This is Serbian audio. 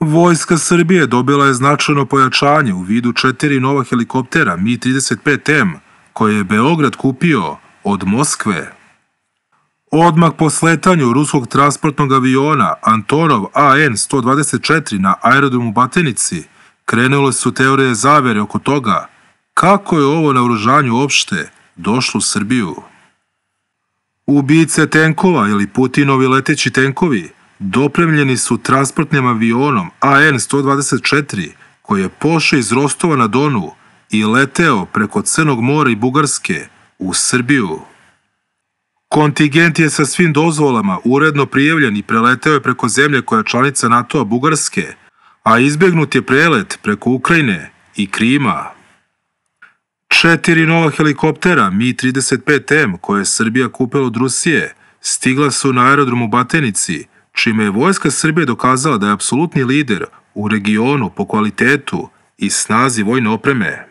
Vojska Srbije dobila je značajno pojačanje u vidu 4 nova helikoptera Mi-35M koje je Beograd kupio od Moskve. Odmah po sletanju ruskog transportnog aviona Antonov AN-124 na aerodromu Batenici krenule su teorije zavere oko toga kako je ovo naoružanje uopšte došlo u Srbiju. Ubice tenkova ili Putinovi leteći tenkovi dopremljeni su transportnim avionom AN-124 koji je pošao iz Rostova na Donu i leteo preko Crnog mora i Bugarske u Srbiju. Kontingent je sa svim dozvolama uredno prijavljen i preleteo je preko zemlje koja je članica NATO-a Bugarske, a izbjegnut je prelet preko Ukrajine i Krima. 4 nova helikoptera Mi-35M koje je Srbija kupila od Rusije stigla su na aerodromu Batenici, čime je Vojska Srbije dokazala da je apsolutni lider u regionu po kvalitetu i snazi vojne opreme.